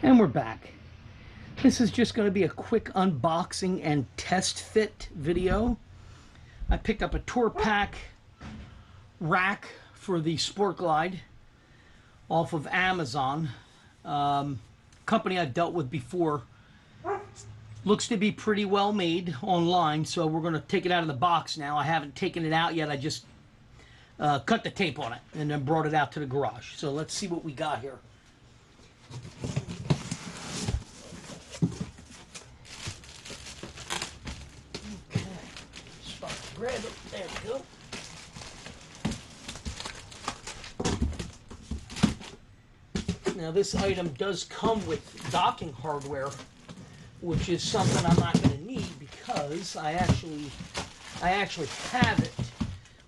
And we're back. This is just going to be a quick unboxing and test fit video. I picked up a Tourpak rack for the Sport Glide off of Amazon. Company I've dealt with before. Looks to be pretty well made online, so we're going to take it out of the box now. I haven't taken it out yet. I just cut the tape on it and then brought it out to the garage. So let's see what we got here. Okay, start to grab it. There we go. Now this item does come with docking hardware, which is something I'm not going to need because I actually have it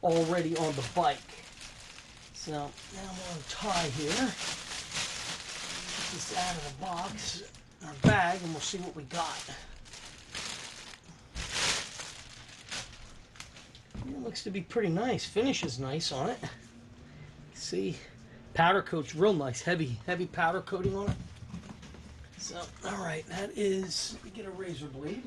already on the bike. So now I'm going to tie here. Get this out of the box, our bag, and we'll see what we got. It looks to be pretty nice. Finish is nice on it. See, powder coat's real nice, heavy powder coating on it. So, all right, that is, let me get a razor blade.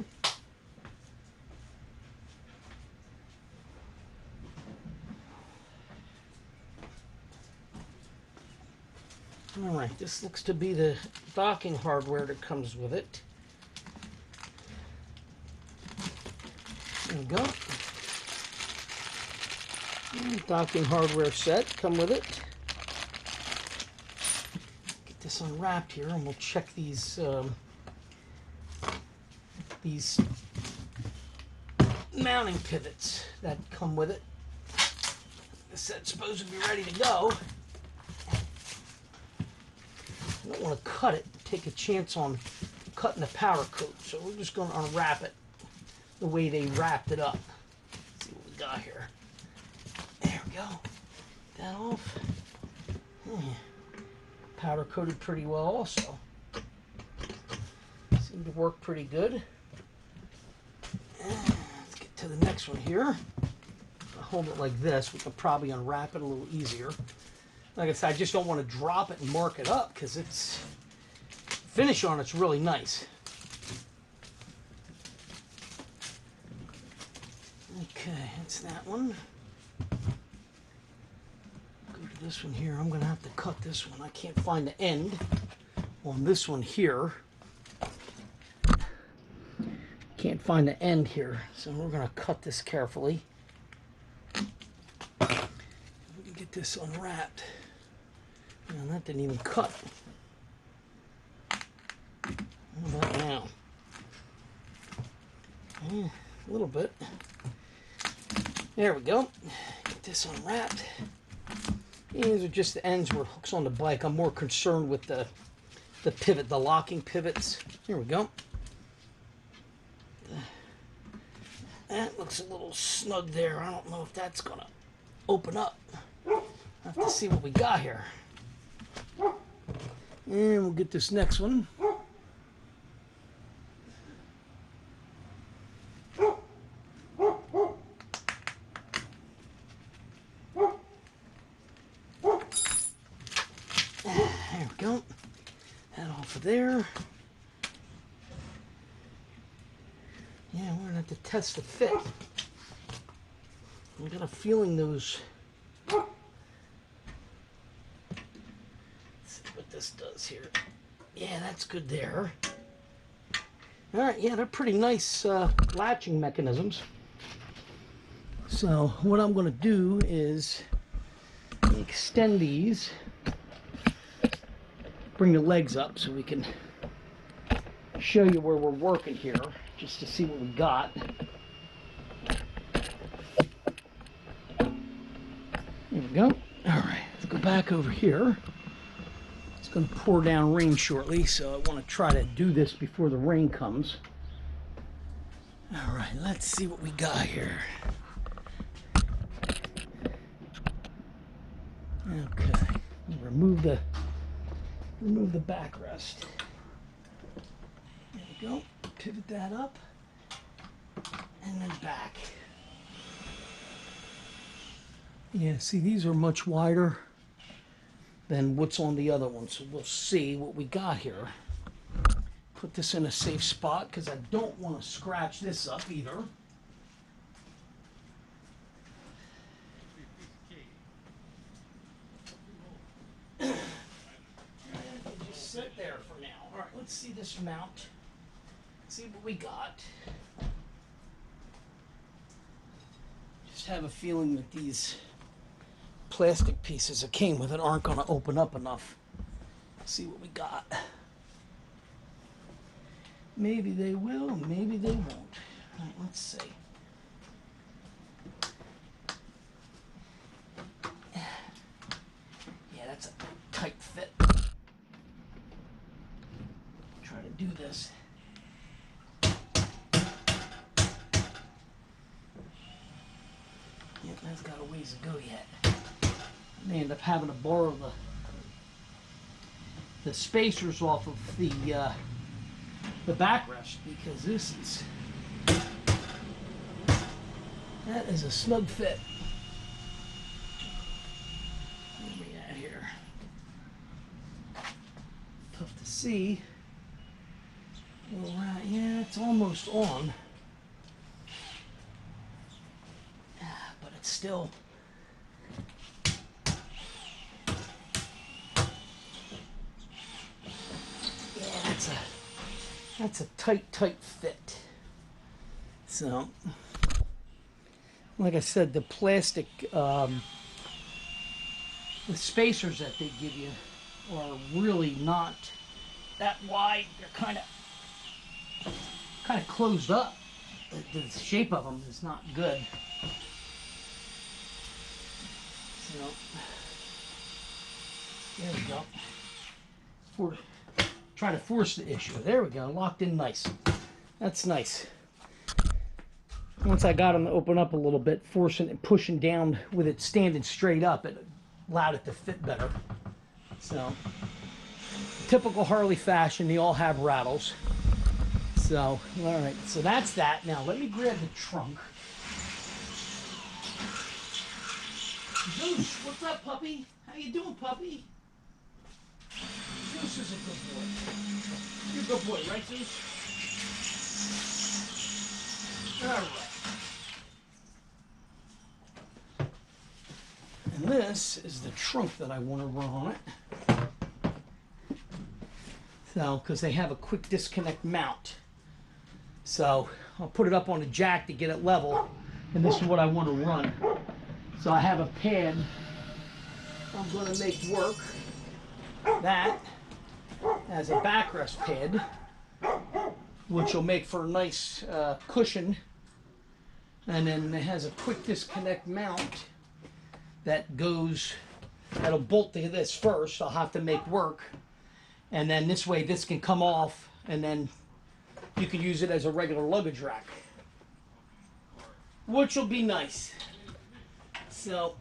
All right, this looks to be the docking hardware that comes with it. There we go. Docking hardware set, come with it. Get this unwrapped here, and we'll check these mounting pivots that come with it. The set's supposed to be ready to go. I don't want to cut it, take a chance on cutting the powder coat, so we're just going to unwrap it the way they wrapped it up. Let's see what we got here. There we go. Get that off. Powder coated pretty well also. Seemed to work pretty good. Let's get to the next one here. If I hold it like this, we can probably unwrap it a little easier. Like I said, I just don't want to drop it and mark it up because it's finish on it's really nice. Okay, that's that one. Go to this one here. I'm going to have to cut this one. I can't find the end on this one here. Can't find the end here, so we're going to cut this carefully. We can get this unwrapped. And that didn't even cut. How about now? Yeah, a little bit. There we go. Get this unwrapped. These are just the ends where it hooks on the bike. I'm more concerned with the pivot, the locking pivots. Here we go. That looks a little snug there. I don't know if that's going to open up. I'll have to see what we got here. And we'll get this next one. There we go. That off of there. Yeah, we're gonna have to test the fit. I got a feeling those. Let's see what this does here. Yeah, that's good there. All right, yeah, they're pretty nice latching mechanisms. So what I'm going to do is extend these, bring the legs up so we can show you where we're working here, just to see what we got. There we go. All right, let's go back over here. It's going to pour down rain shortly, so I want to try to do this before the rain comes. All right, let's see what we got here. Okay, remove the backrest. There we go. Pivot that up, and then back. Yeah, see, these are much wider than what's on the other one, so we'll see what we got here. Put this in a safe spot because I don't want to scratch this up either. Just sit there for now. All right, let's see this mount. See what we got. Just have a feeling that these plastic pieces that came with it aren't going to open up enough. Let's see what we got. Maybe they will, maybe they won't. All right, let's see. Yeah, that's a tight fit. Try to do this. Yep, that's got a ways to go yet. I may end up having to borrow the spacers off of the backrest because this is, that is a snug fit. Where are we at here? Tough to see. All right, yeah, it's almost on. But it's still, yeah, that's a tight fit. So, like I said, the plastic, the spacers that they give you are really not that wide. They're kind of closed up. The shape of them is not good. So, there we go. Try to force the issue. There we go. Locked in nice. That's nice. Once I got them to open up a little bit, forcing and pushing down with it standing straight up, it allowed it to fit better. So, typical Harley fashion, they all have rattles. So, all right. So that's that. Now, let me grab the trunk. Zeus, what's up, puppy? How you doing, puppy? Zeus is a good boy. You're a good boy, right, Zeus? All right. And this is the trunk that I want to run on it. So, because they have a quick disconnect mount. So, I'll put it up on a jack to get it level. And this is what I want to run. So I have a pad I'm going to make work. That as a backrest pad, which will make for a nice cushion. And then it has a quick disconnect mount that goes, that'll bolt to this first. I'll have to make work. And then this way this can come off and then you can use it as a regular luggage rack, which will be nice. So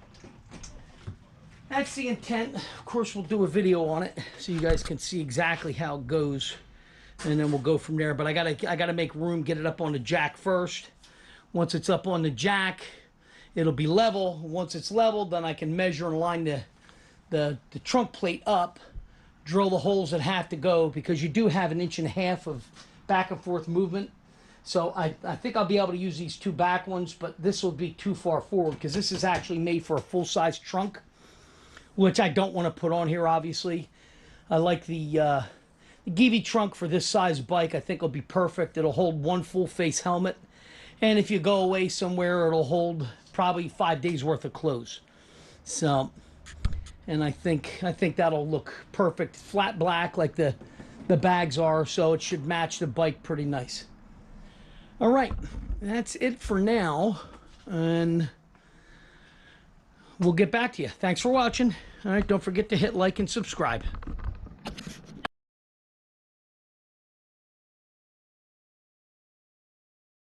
that's the intent. Of course, we'll do a video on it so you guys can see exactly how it goes, and then we'll go from there. But I gotta make room, get it up on the jack first. Once it's up on the jack, it'll be level. Once it's leveled, then I can measure and line the trunk plate up, drill the holes that have to go, because you do have 1.5 inches of back and forth movement. So I think I'll be able to use these two back ones, but this will be too far forward because this is actually made for a full-size trunk, which I don't want to put on here, obviously. I like the Givi trunk for this size bike. I think it'll be perfect. It'll hold one full-face helmet, and if you go away somewhere, it'll hold probably 5 days worth of clothes. So, and I think that'll look perfect, flat black like the bags are, so it should match the bike pretty nice. All right, that's it for now, and we'll get back to you. Thanks for watching. All right, don't forget to hit like and subscribe.